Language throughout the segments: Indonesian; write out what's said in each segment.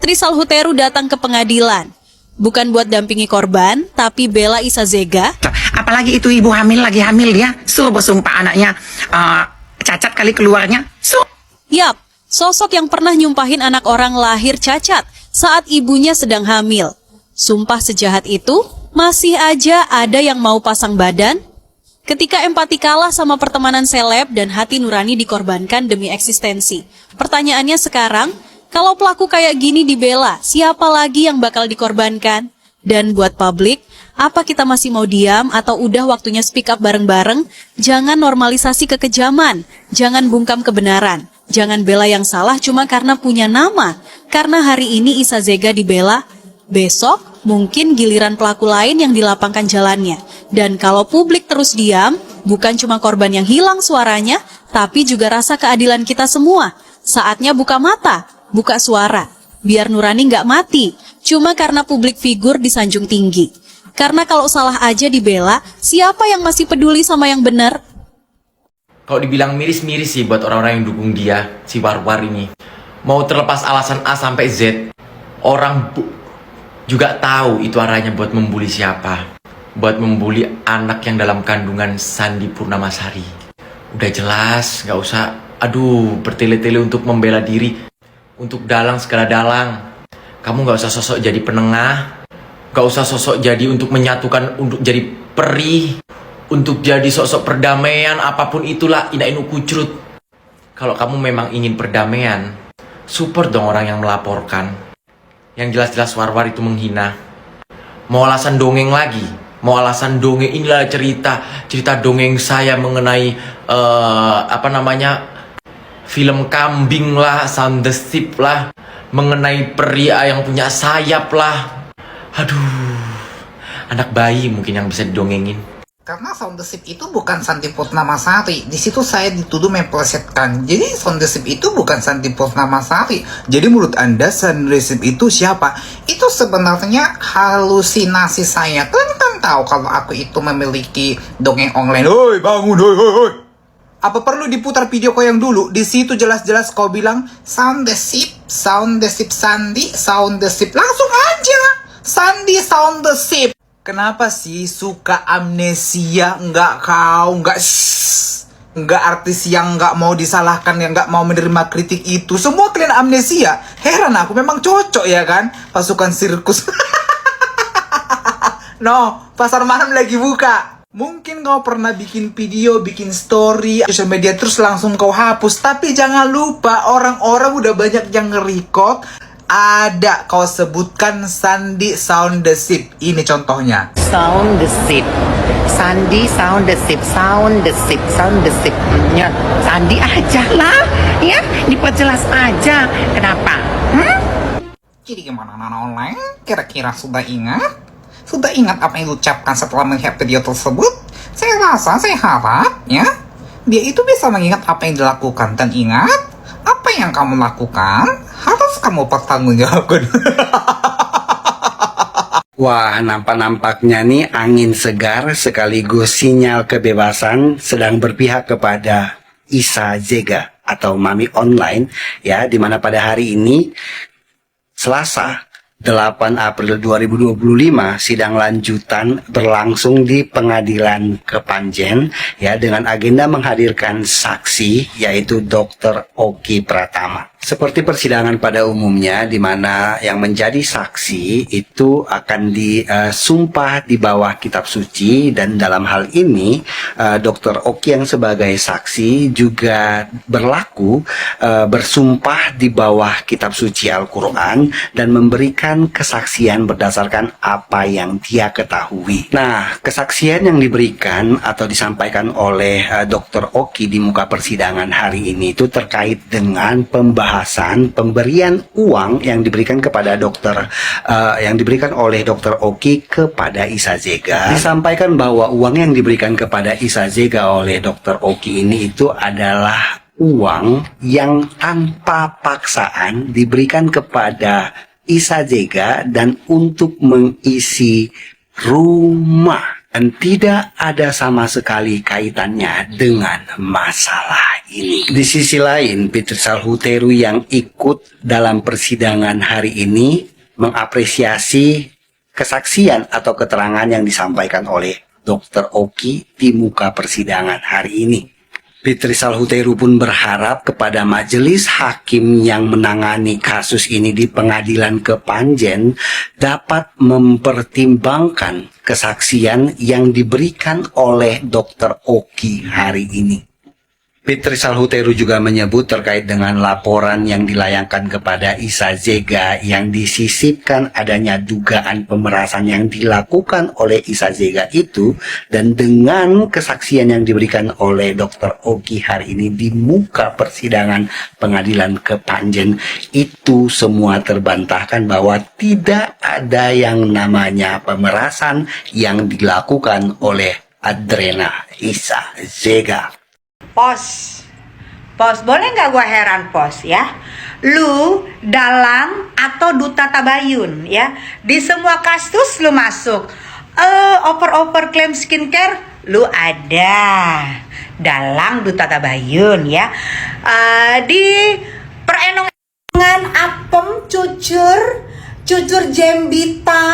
Rizal Huteru datang ke pengadilan. Bukan buat dampingi korban, tapi bela Isa Zega. Apalagi itu ibu hamil, lagi hamil dia. Bersumpah anaknya cacat kali keluarnya. Yap, sosok yang pernah nyumpahin anak orang lahir cacat saat ibunya sedang hamil. Sumpah sejahat itu, masih aja ada yang mau pasang badan? Ketika empati kalah sama pertemanan seleb dan hati nurani dikorbankan demi eksistensi. Pertanyaannya sekarang, kalau pelaku kayak gini dibela, siapa lagi yang bakal dikorbankan? Dan buat publik, apa kita masih mau diam atau udah waktunya speak up bareng-bareng? Jangan normalisasi kekejaman, jangan bungkam kebenaran, jangan bela yang salah cuma karena punya nama. Karena hari ini Isa Zega dibela, besok mungkin giliran pelaku lain yang dilapangkan jalannya. Dan kalau publik terus diam, bukan cuma korban yang hilang suaranya, tapi juga rasa keadilan kita semua. Saatnya buka mata, buka suara, biar nurani nggak mati, cuma karena publik figur disanjung tinggi. Karena kalau salah aja dibela, siapa yang masih peduli sama yang benar? Kalau dibilang miris-miris sih buat orang-orang yang dukung dia, si Warwar ini. Mau terlepas alasan A sampai Z, orang juga tahu itu arahnya buat membuli siapa. Buat membuli anak yang dalam kandungan Sandi Purnamasari. Udah jelas, gak usah, bertele-tele untuk membela diri. Untuk dalang segala dalang. Kamu gak usah sosok jadi penengah. Gak usah sosok jadi untuk menyatukan, untuk jadi perih. Untuk jadi sosok perdamaian, apapun itulah, inainu kucrut. Kalau kamu memang ingin perdamaian, support dong orang yang melaporkan. Yang jelas-jelas Warwar itu menghina. Mau alasan dongeng lagi, mau alasan dongeng, inilah cerita dongeng saya mengenai film kambing lah, Sound the Sheep lah, mengenai pria yang punya sayap lah. Anak bayi mungkin yang bisa didongengin. Karena Sound the Sheep itu bukan Santi Purnamasari. Di situ saya dituduh memplesetkan. Jadi Sound the Sheep itu bukan Santi Purnamasari. Jadi menurut Anda Sound the Sheep itu siapa? Itu sebenarnya halusinasi saya. Kalian kan tahu kalau aku itu memiliki dongeng online. Hoi bangun, hoi. Apa perlu diputar video kau yang dulu? Di situ jelas-jelas kau bilang Sound the Sheep, Sandi, Sound the Sheep. Langsung aja Sandi, Sound the Sheep. Kenapa sih suka amnesia? Enggak artis yang enggak mau disalahkan, yang enggak mau menerima kritik itu. Semua kalian amnesia. Heran aku, memang cocok ya kan? Pasukan sirkus. No, pasar malam lagi buka. Mungkin kau pernah bikin video, bikin story, social media terus langsung kau hapus. Tapi jangan lupa orang-orang udah banyak yang nge-record. Ada kau sebutkan Sandi Sound the Sheep. Ini contohnya. Sound the Sheep. Sandi Sound the Sheep. Sound the Sheep. Sound the Sheep. Ya, Sandi aja lah. Ya, diperjelas aja. Kenapa? Jadi gimana Nana Online? Kira-kira sudah ingat? Sudah ingat apa yang diucapkan setelah melihat video tersebut? Saya harap ya, dia itu bisa mengingat apa yang dilakukan. Dan ingat, apa yang kamu lakukan harus kamu pertanggungjawabkan. Wah, nampaknya nih angin segar sekaligus sinyal kebebasan sedang berpihak kepada Isa Zega atau Mami Online ya, dimana pada hari ini Selasa 8 April 2025 sidang lanjutan berlangsung di Pengadilan Kepanjen ya, dengan agenda menghadirkan saksi yaitu Dr. Oki Pratama. Seperti persidangan pada umumnya, di mana yang menjadi saksi itu akan disumpah di bawah kitab suci, dan dalam hal ini Dr. Oki yang sebagai saksi juga berlaku bersumpah di bawah kitab suci Al-Quran dan memberikan kesaksian berdasarkan apa yang dia ketahui. Nah, kesaksian yang diberikan atau disampaikan oleh Dr. Oki di muka persidangan hari ini itu terkait dengan pemberian uang yang diberikan kepada yang diberikan oleh Dr. Oki kepada Isa Zega. Disampaikan bahwa uang yang diberikan kepada Isa Zega oleh Dr. Oki ini itu adalah uang yang tanpa paksaan diberikan kepada Isa Zega dan untuk mengisi rumah, dan tidak ada sama sekali kaitannya dengan masalah ini. Di sisi lain, Fitri Salhuteru yang ikut dalam persidangan hari ini mengapresiasi kesaksian atau keterangan yang disampaikan oleh Dr. Oki di muka persidangan hari ini. Fitri Salhuteru pun berharap kepada majelis hakim yang menangani kasus ini di pengadilan Kepanjen dapat mempertimbangkan kesaksian yang diberikan oleh Dr. Oki hari ini. Fitri Salhuteru juga menyebut terkait dengan laporan yang dilayangkan kepada Isa Zega yang disisipkan adanya dugaan pemerasan yang dilakukan oleh Isa Zega itu, dan dengan kesaksian yang diberikan oleh Dr. Oki hari ini di muka persidangan pengadilan Kepanjen, itu semua terbantahkan bahwa tidak ada yang namanya pemerasan yang dilakukan oleh Adrena Isa Zega. Pos, boleh nggak gue heran pos ya? Lu dalang atau duta tabayun ya? Di semua kasus lu masuk. Oper-oper klaim skincare lu ada. Dalang duta tabayun ya. Di perenongan apem cucur jembita,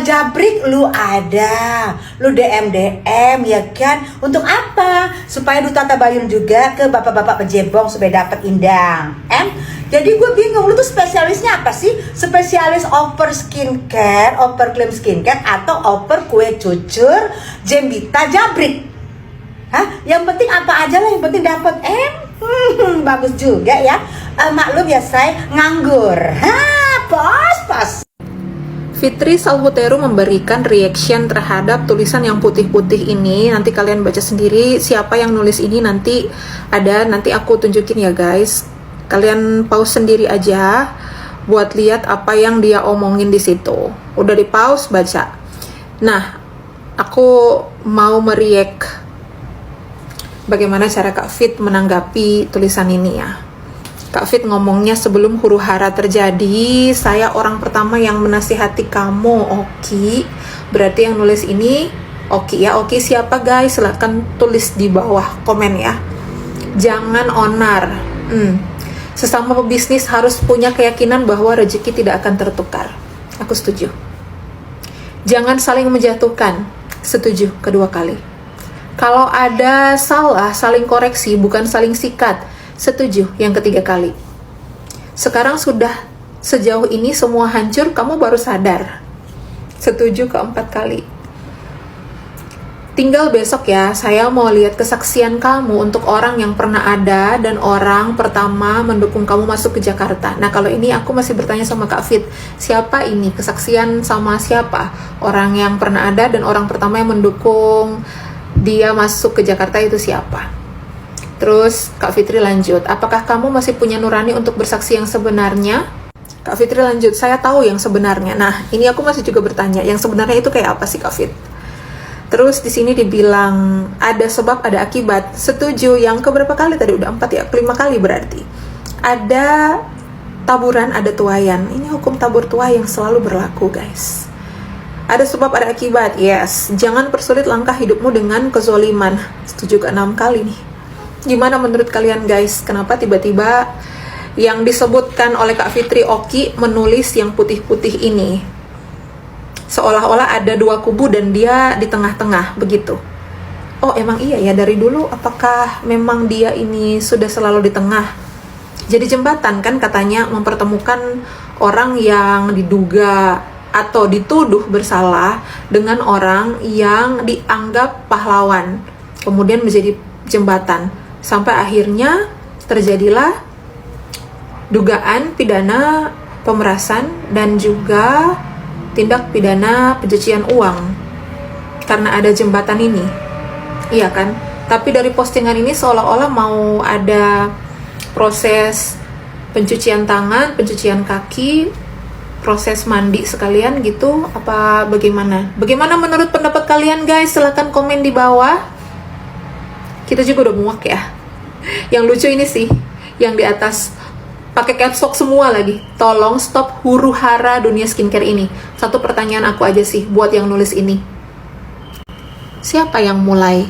jabrik lu ada, lu DM ya kan? Untuk apa? Supaya duta tabayun juga ke bapak-bapak pejebong supaya dapat indang. Jadi gue bingung, lu tuh spesialisnya apa sih? Spesialis oper skincare, oper klaim skincare, atau oper kue cucur, jembita, jabrik? Hah? Yang penting apa aja lah, yang penting dapat bagus juga ya. Maklum ya saya nganggur. Pas. Fitri Salhuteru memberikan reaction terhadap tulisan yang putih-putih ini. Nanti kalian baca sendiri siapa yang nulis ini, nanti aku tunjukin ya guys. Kalian pause sendiri aja buat lihat apa yang dia omongin di situ. Udah di pause, baca. Nah, aku mau meriak bagaimana cara Kak Fit menanggapi tulisan ini ya. Kak Fit ngomongnya, sebelum huru hara terjadi, saya orang pertama yang menasihati kamu, Oki. Berarti yang nulis ini Oki ya. Oki siapa guys? Silahkan tulis di bawah komen ya. Jangan onar. Sesama pebisnis harus punya keyakinan bahwa rezeki tidak akan tertukar. Aku setuju. Jangan saling menjatuhkan. Setuju kedua kali. Kalau ada salah, saling koreksi, bukan saling sikat. Setuju yang ketiga kali. Sekarang sudah sejauh ini semua hancur, kamu baru sadar. Setuju keempat kali. Tinggal besok ya, saya mau lihat kesaksian kamu untuk orang yang pernah ada dan orang pertama mendukung kamu masuk ke Jakarta. Nah kalau ini aku masih bertanya sama Kak Fit, siapa ini? Kesaksian sama siapa? Orang yang pernah ada dan orang pertama yang mendukung dia masuk ke Jakarta itu siapa? Terus Kak Fitri lanjut, apakah kamu masih punya nurani untuk bersaksi yang sebenarnya? Kak Fitri lanjut, saya tahu yang sebenarnya. Nah, ini aku masih juga bertanya, yang sebenarnya itu kayak apa sih Kak Fit? Terus di sini dibilang ada sebab, ada akibat. Setuju. Yang keberapa kali tadi? Udah 4 ya, 5 kali berarti. Ada taburan, ada tuayan. Ini hukum tabur tuai yang selalu berlaku guys. Ada sebab, ada akibat. Yes. Jangan persulit langkah hidupmu dengan kezoliman. Setuju ke-6 kali nih. Gimana menurut kalian guys? Kenapa tiba-tiba yang disebutkan oleh Kak Fitri Oki menulis yang putih-putih ini? Seolah-olah ada dua kubu dan dia di tengah-tengah begitu. Oh emang iya ya, dari dulu apakah memang dia ini sudah selalu di tengah? Jadi jembatan kan katanya mempertemukan orang yang diduga atau dituduh bersalah dengan orang yang dianggap pahlawan. Kemudian menjadi jembatan. Sampai akhirnya terjadilah dugaan pidana pemerasan dan juga tindak pidana pencucian uang karena ada jembatan ini. Iya kan? Tapi dari postingan ini seolah-olah mau ada proses pencucian tangan, pencucian kaki, proses mandi sekalian gitu, apa bagaimana? Bagaimana menurut pendapat kalian guys? Silahkan komen di bawah. Kita juga udah muak ya. Yang lucu ini sih, yang di atas pakai caps lock semua lagi. Tolong stop huru hara dunia skincare ini. Satu pertanyaan aku aja sih buat yang nulis ini. Siapa yang mulai